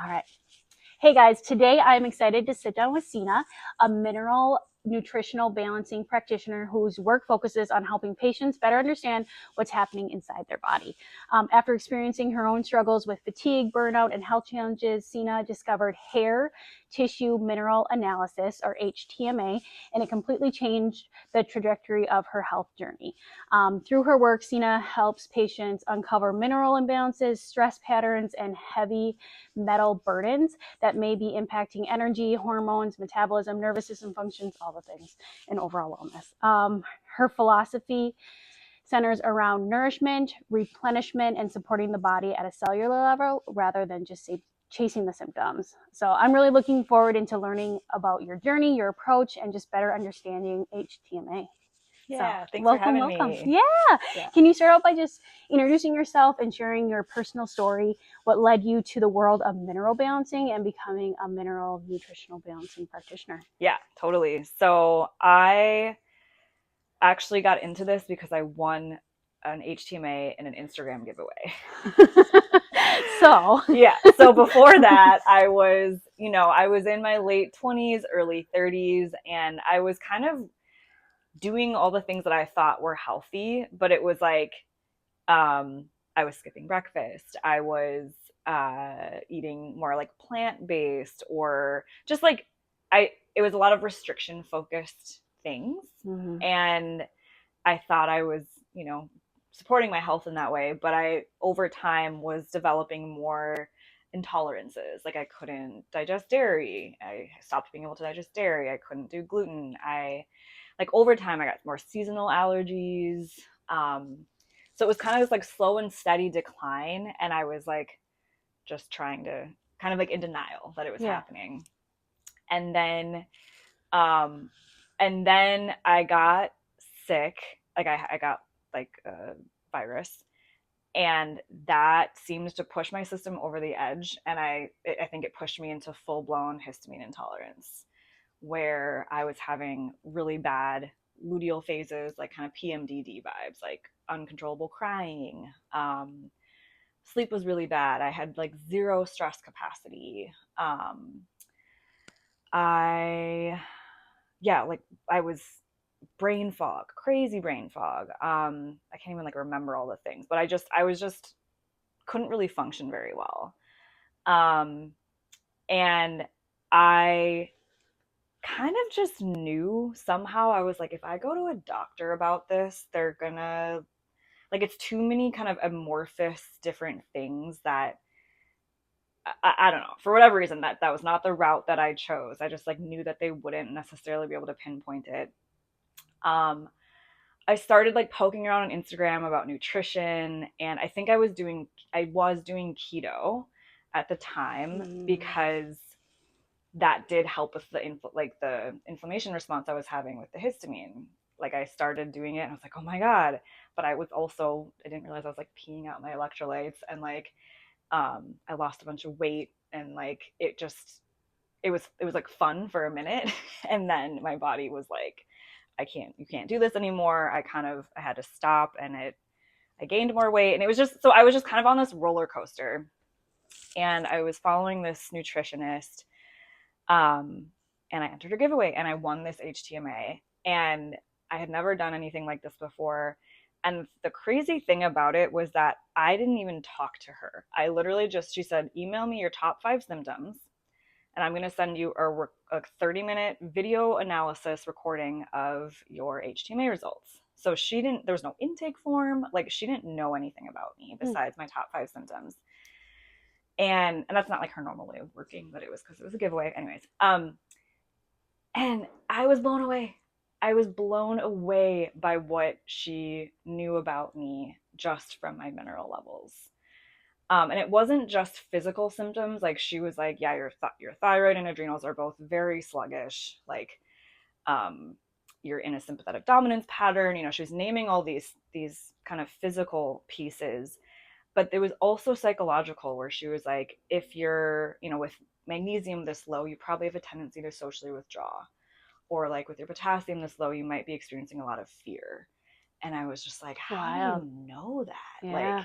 All right. Hey guys, today I'm excited to sit down with Sena, a mineral nutritional balancing practitioner whose work focuses on helping patients better understand what's happening inside their body. After experiencing her own struggles with fatigue, burnout, and health challenges, Sena discovered hair tissue mineral analysis, or HTMA, and it completely changed the trajectory of her health journey. Through her work, Sena helps patients uncover mineral imbalances, stress patterns, and heavy metal burdens that may be impacting energy, hormones, metabolism, nervous system functions, all the things, and overall wellness. Her philosophy centers around nourishment, replenishment, and supporting the body at a cellular level rather than just say, chasing the symptoms. So I'm really looking forward into learning about your journey, your approach, and just better understanding HTMA. Yeah, So thanks for welcome, having welcome. me. Yeah. Yeah. Can you start out by just introducing yourself and sharing your personal story, what led you to the world of mineral balancing and becoming a mineral nutritional balancing practitioner? Yeah, totally. So I actually got into this because I won an HTMA in an Instagram giveaway. So, Yeah. So before that, I was in my late 20s, early 30s, and I was kind of doing all the things that I thought were healthy, but it was like um I was skipping breakfast. I was eating more like plant-based, or just like I it was a lot of restriction focused things. mm-hmm. And I thought I was, supporting my health in that way, but I over time was developing more intolerances. Like I couldn't digest dairy. I stopped being able to digest dairy. I couldn't do gluten. I like over time I got more seasonal allergies. So it was kind of this like slow and steady decline, and I was like just trying to kind of like in denial that it was Yeah. happening. And then um and then I got sick. Like I got like a virus, and that seemed to push my system over the edge, and I think it pushed me into full-blown histamine intolerance, where I was having really bad luteal phases, like kind of PMDD vibes, like uncontrollable crying. Sleep was really bad. I had like zero stress capacity. I yeah, like I was brain fog, crazy brain fog. I can't even like remember all the things, but I was just couldn't really function very well. Um, and I kind of just knew somehow. I was like, if I go to a doctor about this, they're gonna like it's too many kind of amorphous different things that I don't know, for whatever reason that was not the route that I chose. I just like knew that they wouldn't necessarily be able to pinpoint it. Um, I started like poking around on Instagram about nutrition, and I was doing keto at the time Mm. because that did help with the inflammation response I was having with the histamine. Like I started doing it and I was like, "Oh my god." But I didn't realize I was like peeing out my electrolytes, and like I lost a bunch of weight, and like it was like fun for a minute and then my body was like, you can't do this anymore. I had to stop, and I gained more weight, and I was just kind of on this roller coaster, and I was following this nutritionist, um, and I entered a giveaway and I won this HTMA, and I had never done anything like this before. And the crazy thing about it was that I didn't even talk to her. She said, email me your top 5 symptoms, and I'm going to send you a 30-minute video analysis recording of your HTMA results. So there was no intake form. Like she didn't know anything about me Mm. besides my top 5 symptoms. And that's not like her normal way of working, but it was because it was a giveaway. Anyways, and I was blown away. I was blown away by what she knew about me just from my mineral levels. And it wasn't just physical symptoms. Like she was like, yeah, your thyroid and adrenals are both very sluggish. Like, um, you're in a sympathetic dominance pattern. She was naming all these kind of physical pieces, but it was also psychological, where she was like, if you're, with magnesium this low, you probably have a tendency to socially withdraw, or like with your potassium this low, you might be experiencing a lot of fear. And I was just like, how do you Wild. know that? Like, Yeah.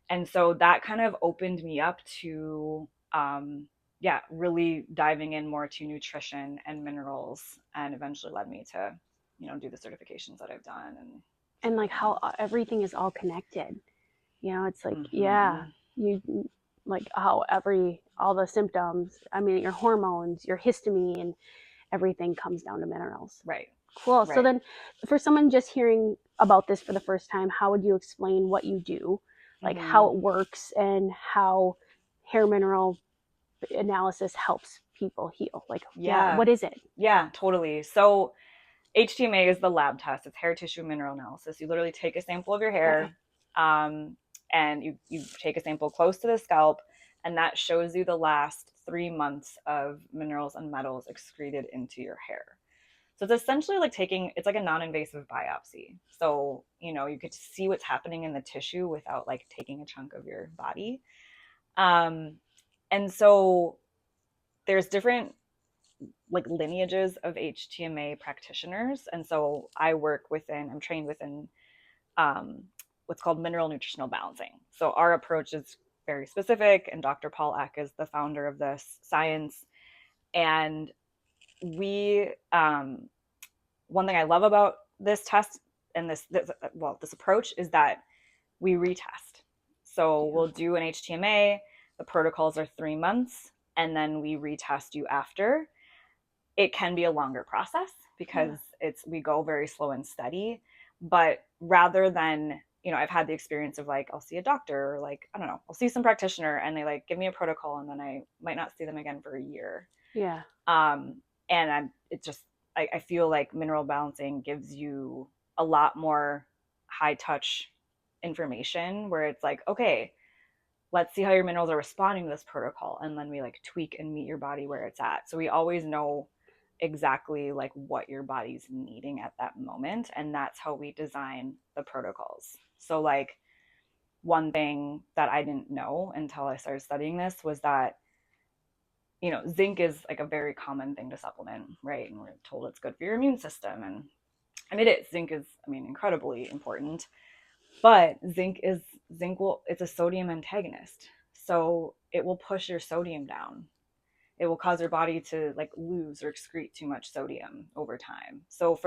and so that kind of opened me up to yeah, really diving in more to nutrition and minerals, and eventually led me to, do the certifications that I've done. And like how everything is all connected. It's like, yeah, Mm-hmm. you like how all the symptoms, I mean, your hormones, your histamine, and everything comes down to minerals. Right. Cool. So Right. then for someone just hearing about this for the first time, how would you explain what you do, like how it works, and how hair mineral analysis helps people heal? Like, yeah, Yeah. what is it? Yeah, totally. So HTMA is the lab test. It's hair tissue mineral analysis. You literally take a sample of your Okay. hair, and you take a sample close to the scalp, and that shows you the last 3 months of minerals and metals excreted into your hair. So it's essentially like it's like a non-invasive biopsy. So, you could see what's happening in the tissue without like taking a chunk of your body. Um, and so there's different like lineages of HTMA practitioners. And so I'm trained within um, what's called mineral nutritional balancing. So our approach is very specific, and Dr. Paul Eck is the founder of this science. And we, one thing I love about this test and this approach is that we retest. So we'll do an HTMA, the protocols are 3 months, and then we retest you after. It can be a longer process because we go very slow and steady. But rather than, I've had the experience of like, I'll see a doctor, or like, I don't know, I'll see some practitioner and they like give me a protocol and then I might not see them again for a year. Yeah. And I feel like mineral balancing gives you a lot more high touch information where it's like, okay, let's see how your minerals are responding to this protocol. And then we like tweak and meet your body where it's at. So we always know exactly like what your body's needing at that moment. And that's how we design the protocols. So like one thing that I didn't know until I started studying this was that, zinc is like a very common thing to supplement, right? And we're told it's good for your immune system. And it is. Zinc is, incredibly important. But it's a sodium antagonist. So it will push your sodium down. It will cause your body to like lose or excrete too much sodium over time. So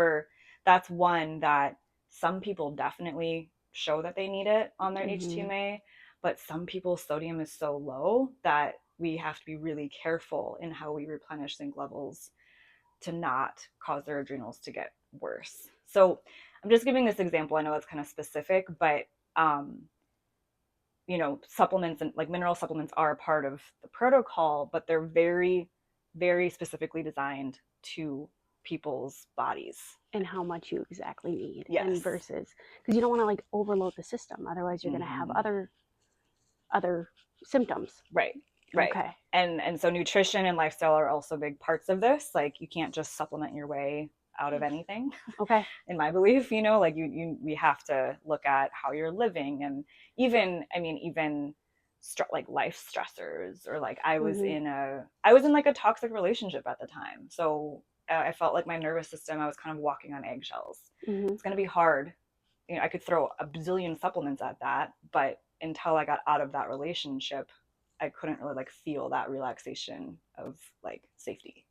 that's one that some people definitely show that they need it on their HTMA, but some people's sodium is so low that we have to be really careful in how we replenish zinc levels to not cause their adrenals to get worse. So I'm just giving this example. I know it's kind of specific, but supplements and like mineral supplements are a part of the protocol, but they're very, very specifically designed to people's bodies And how much you exactly need. Yes. And versus, because you don't want to like overload the system. Otherwise you're going to have other symptoms. Right. Okay. And so nutrition and lifestyle are also big parts of this. Like you can't just supplement your way out of anything. Okay. In my belief, like we have to look at how you're living, and even like life stressors, or like I was in like a toxic relationship at the time. So I felt like my nervous system, I was kind of walking on eggshells. It's going to be hard. I could throw a bazillion supplements at that, but until I got out of that relationship, I couldn't really like feel that relaxation of like safety.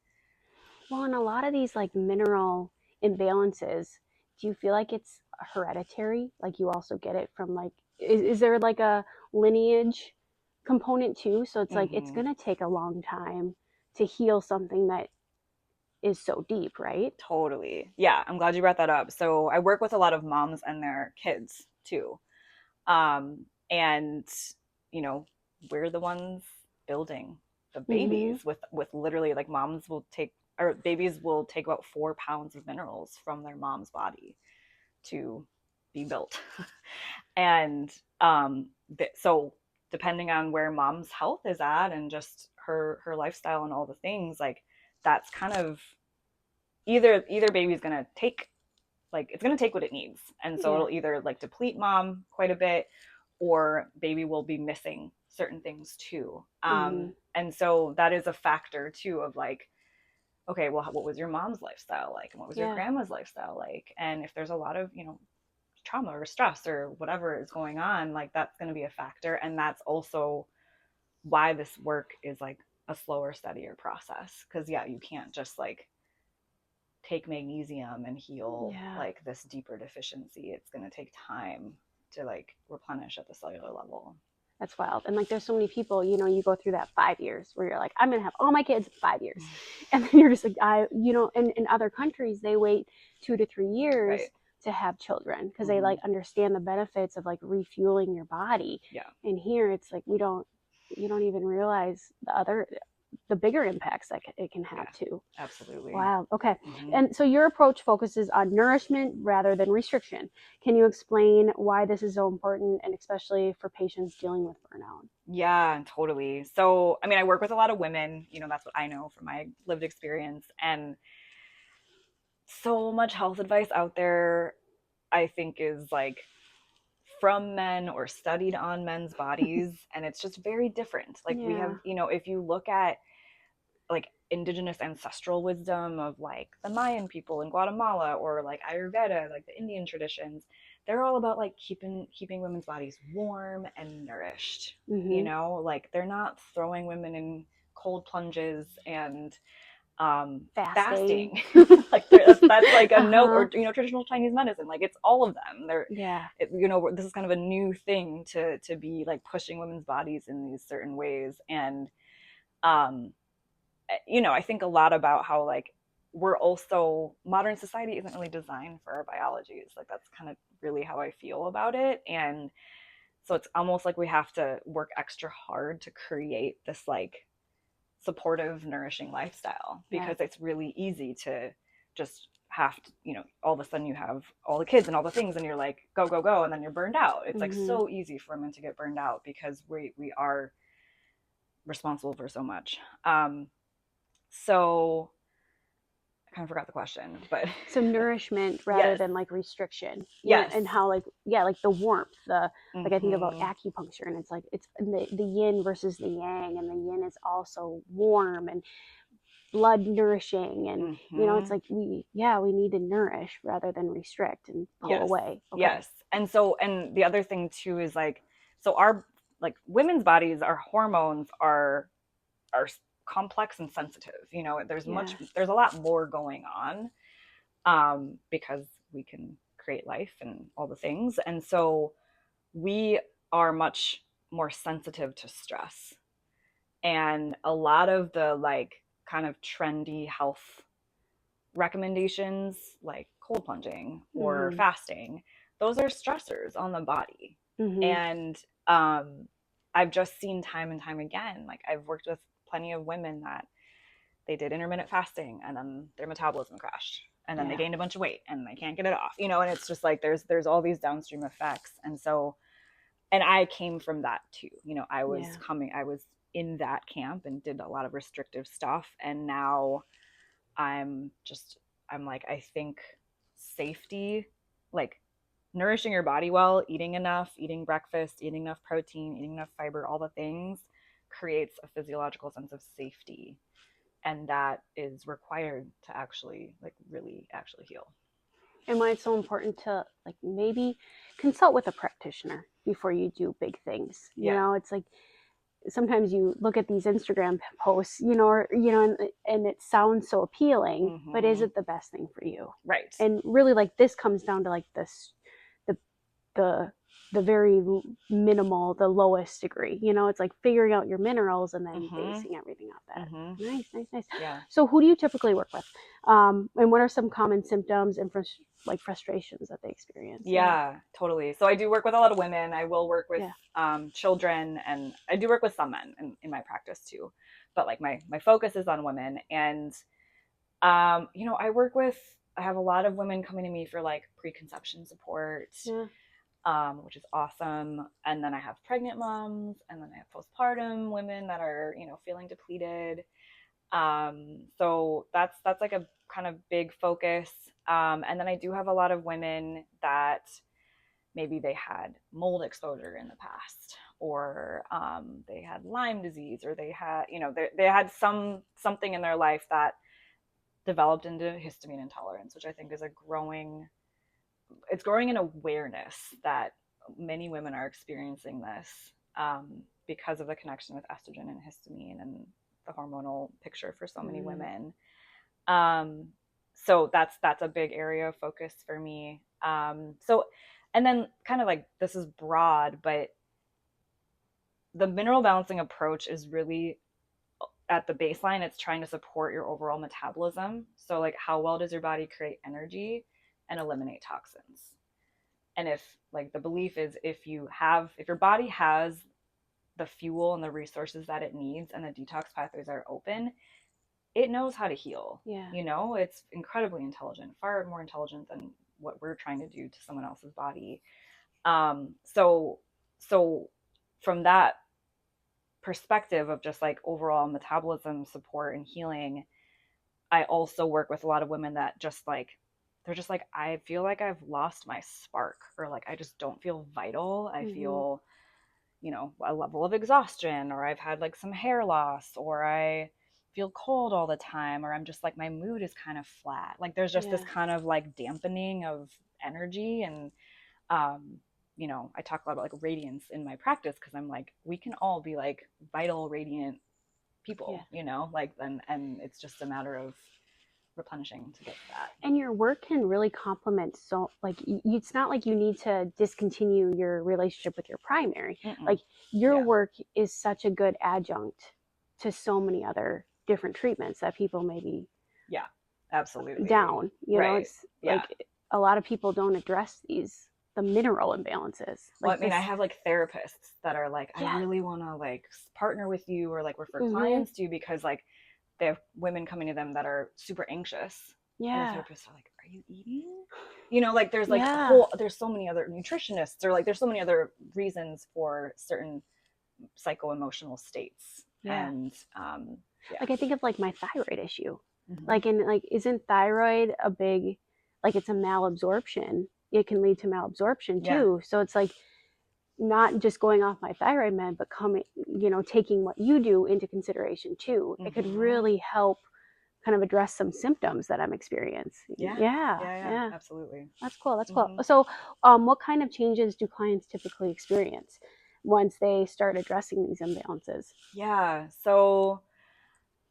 Well, and a lot of these like mineral imbalances, do you feel like it's hereditary? Like you also get it from like, is there like a lineage component too? So it's like, it's going to take a long time to heal something that is so deep, right? Totally. Yeah, I'm glad you brought that up. So I work with a lot of moms and their kids too. And we're the ones building the babies with literally like babies will take about 4 pounds of minerals from their mom's body to be built. And so depending on where mom's health is at and just her lifestyle and all the things, like that's kind of either baby's gonna take, like it's gonna take what it needs, and so it'll either like deplete mom quite a bit, or baby will be missing certain things too. And so that is a factor too of like, okay, well, what was your mom's lifestyle like, and what was your grandma's lifestyle like, and if there's a lot of trauma or stress or whatever is going on, like that's going to be a factor. And that's also why this work is like a slower, steadier process. Because yeah, you can't just like take magnesium and heal like this deeper deficiency. It's going to take time to like replenish at the cellular level. That's wild. And like, there's so many people, you know, you go through that 5 years where you're like, I'm going to have all my kids in 5 years. And then you're just like, you know, in other countries, they wait 2 to 3 years to have children because they like understand the benefits of like refueling your body. Yeah. And here it's like, you don't even realize the bigger impacts that it can have too. Absolutely. Wow. Okay. And so your approach focuses on nourishment rather than restriction. Can you explain why this is so important, and especially for patients dealing with burnout? Yeah, totally. So, I mean, I work with a lot of women, you know, that's what I know from my lived experience. And so much health advice out there, I think, is like from men or studied on men's bodies. And it's just very different. Like we have, you know, if you look at like indigenous ancestral wisdom of like the Mayan people in Guatemala, or like Ayurveda, like the Indian traditions, they're all about like keeping women's bodies warm and nourished. You know, like they're not throwing women in cold plunges and fasting. Like that's like a note, or you know, traditional Chinese medicine, like it's all of them. They're you know, this is kind of a new thing to be like pushing women's bodies in these certain ways. And you know, I think a lot about how like we're also, modern society isn't really designed for our biologies. Like that's kind of really how I feel about it. And so it's almost like we have to work extra hard to create this like supportive, nourishing lifestyle, because it's really easy to just have to, you know, all of a sudden you have all the kids and all the things and you're like, go, go, go. And then you're burned out. It's like so easy for women to get burned out because we are responsible for so much. So I kind of forgot the question, but so nourishment rather than like restriction. Yes. And how like, like the warmth, like I think about acupuncture, and it's like, it's the yin versus the yang, and the yin is also warm and blood nourishing, and you know, it's like we need to nourish rather than restrict and pull away. And so, and the other thing too is like, so our like women's bodies, our hormones are complex and sensitive. You know, there's a lot more going on because we can create life and all the things. And so we are much more sensitive to stress. And a lot of the like kind of trendy health recommendations, like cold plunging or fasting, those are stressors on the body. And I've just seen time and time again, like I've worked with plenty of women that they did intermittent fasting and then their metabolism crashed and then they gained a bunch of weight and they can't get it off, you know. And it's just like there's all these downstream effects. And so, and I came from that too, you know. I was in that camp and did a lot of restrictive stuff, and now I'm like, I think safety, like nourishing your body well, eating enough, eating breakfast, eating enough protein, eating enough fiber, all the things creates a physiological sense of safety. And that is required to actually like really actually heal. And why it's so important to like maybe consult with a practitioner before you do big things. You know, it's like sometimes you look at these Instagram posts, you know, or, you know, and it sounds so appealing, but is it the best thing for you? Right. And really, like, this comes down to like this, the very minimal, the lowest degree. You know, it's like figuring out your minerals and then basing everything off that. Nice. Yeah. So who do you typically work with? And what are some common symptoms and frustrations that they experience? Yeah, totally. So I do work with a lot of women. I will work with children, and I do work with some men in my practice too. But like my focus is on women. And you know, I have a lot of women coming to me for like preconception support. Which is awesome. And then I have pregnant moms, and then I have postpartum women that are, you know, feeling depleted. So that's like a kind of big focus. And then I do have a lot of women that maybe they had mold exposure in the past, or they had Lyme disease, or they had, you know, they had something in their life that developed into histamine intolerance, which I think is growing in awareness that many women are experiencing this. because of the connection with estrogen and histamine and the hormonal picture for so many women. So that's a big area of focus for me. So, and then kind of like, this is broad, but the mineral balancing approach is really at the baseline, it's trying to support your overall metabolism. So like, how well does your body create energy and eliminate toxins? And if like the belief is, if your body has the fuel and the resources that it needs and the detox pathways are open, it knows how to heal. Yeah. You know, it's incredibly intelligent, far more intelligent than what we're trying to do to someone else's body. So from that perspective of just like overall metabolism support and healing, I also work with a lot of women that just like, they're just like, I feel like I've lost my spark, or like, I just don't feel vital. I feel, you know, a level of exhaustion, or I've had like some hair loss, or I feel cold all the time, or I'm just like, my mood is kind of flat. Like there's just this kind of like dampening of energy. And, you know, I talk a lot about like radiance in my practice, because I'm like, we can all be like vital, radiant people, you know, like, and it's just a matter of replenishing to get to that. And your work can really complement, so like it's not like you need to discontinue your relationship with your primary. Like your work is such a good adjunct to so many other different treatments that people maybe absolutely down, you know. It's like a lot of people don't address the mineral imbalances. Like, well, I mean, I have like therapists that are like, I really want to like partner with you, or like refer clients to you, because like they have women coming to them that are super anxious. And the therapists are like, are you eating? You know, like there's like there's so many other nutritionists, or like there's so many other reasons for certain psycho-emotional states. And like I think of like my thyroid issue. Like, and like, isn't thyroid a big, like it's a malabsorption. It can lead to malabsorption too. So it's like, not just going off my thyroid med, but coming, you know, taking what you do into consideration too. It could really help kind of address some symptoms that I'm experiencing. Yeah, absolutely. That's cool. That's cool. So, what kind of changes do clients typically experience once they start addressing these imbalances? Yeah. So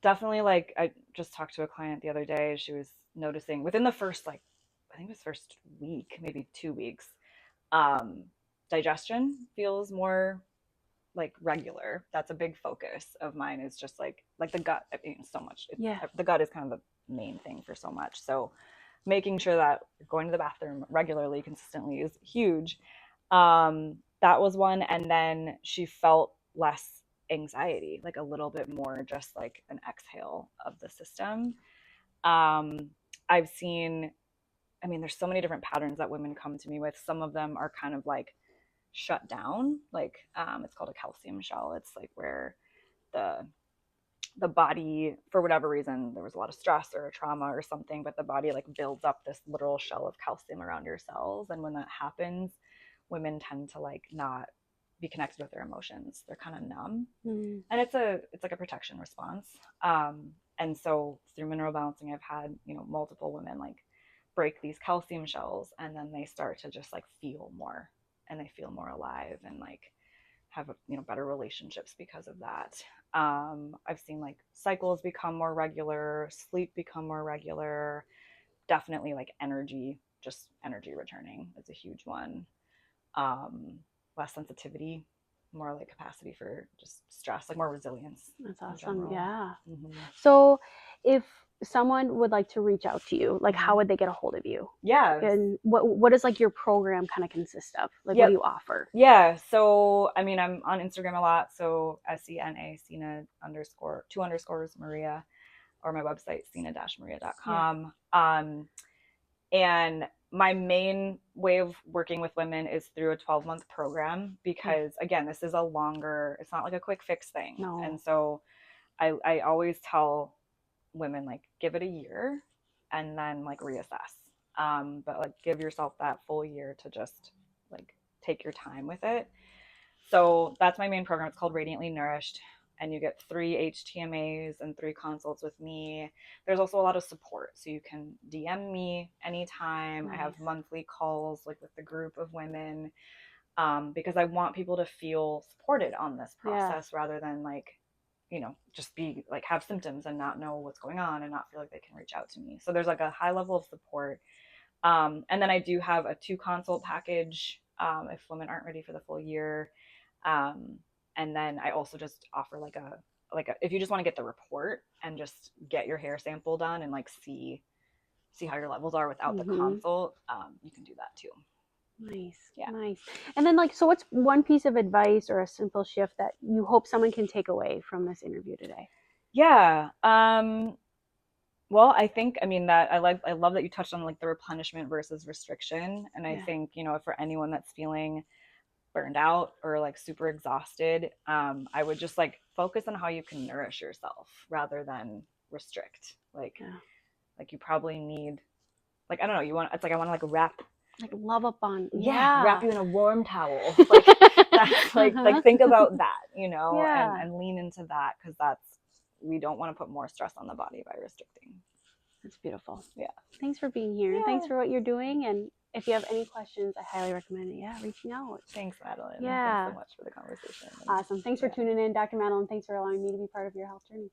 definitely, like, I just talked to a client the other day. She was noticing within the first, like, I think it was first week, maybe 2 weeks, digestion feels more like regular. That's a big focus of mine, is just like the gut. I mean, so much. The gut is kind of the main thing for so much. So making sure that you're going to the bathroom regularly, consistently, is huge. That was one. And then she felt less anxiety, like a little bit more just like an exhale of the system. I've seen, I mean, there's so many different patterns that women come to me with. Some of them are kind of like shut down, like it's called a calcium shell. It's like where the body, for whatever reason, there was a lot of stress or a trauma or something, but the body like builds up this literal shell of calcium around your cells. And when that happens, women tend to like not be connected with their emotions. They're kind of numb. And it's like a protection response. And so through mineral balancing, I've had, you know, multiple women like break these calcium shells, and then they start to just like feel more, and they feel more alive, and like have, you know, better relationships because of that. I've seen like cycles become more regular, sleep become more regular. Definitely like energy returning is a huge one. Less sensitivity, more like capacity for just stress, like more resilience. That's awesome. Yeah. So if someone would like to reach out to you, like how would they get a hold of you? And what does like your program kind of consist of? Like what do you offer? So I mean, I'm on Instagram a lot, so Sena _ 2 Maria, or my website sena-maria.com. And my main way of working with women is through a 12-month program, because again, this is it's not like a quick fix thing. And so I always tell women, like, give it a year and then like reassess. But like give yourself that full year to just like take your time with it. So that's my main program. It's called Radiantly Nourished, and you get 3 HTMAs and 3 consults with me. There's also a lot of support, so you can DM me anytime. I have monthly calls like with the group of women. because I want people to feel supported on this Yeah. process rather than like, you know, just be like have symptoms and not know what's going on and not feel like they can reach out to me. So there's like a high level of support. And then I do have a 2 consult package if women aren't ready for the full year. And then I also just offer like a if you just want to get the report and just get your hair sample done and like see how your levels are without the consult, you can do that too. Nice. Yeah. Nice. And then like, so what's one piece of advice or a simple shift that you hope someone can take away from this interview today? Yeah. Well, I think, I mean, that I love that you touched on like the replenishment versus restriction. And I think, you know, for anyone that's feeling burned out or like super exhausted, I would just like focus on how you can nourish yourself rather than restrict. Like you probably need, like, I don't know, it's like I want to like wrap, like love up on, wrap you in a warm towel. Like that's like think about that, you know, and lean into that, because we don't want to put more stress on the body by restricting. That's beautiful. Yeah. Thanks for being here. Thanks for what you're doing. And if you have any questions, I highly recommend reaching out. Thanks, Madeline. Yeah. Thanks so much for the conversation. Awesome. Thanks for tuning in, Dr. Madeline. Thanks for allowing me to be part of your health journey.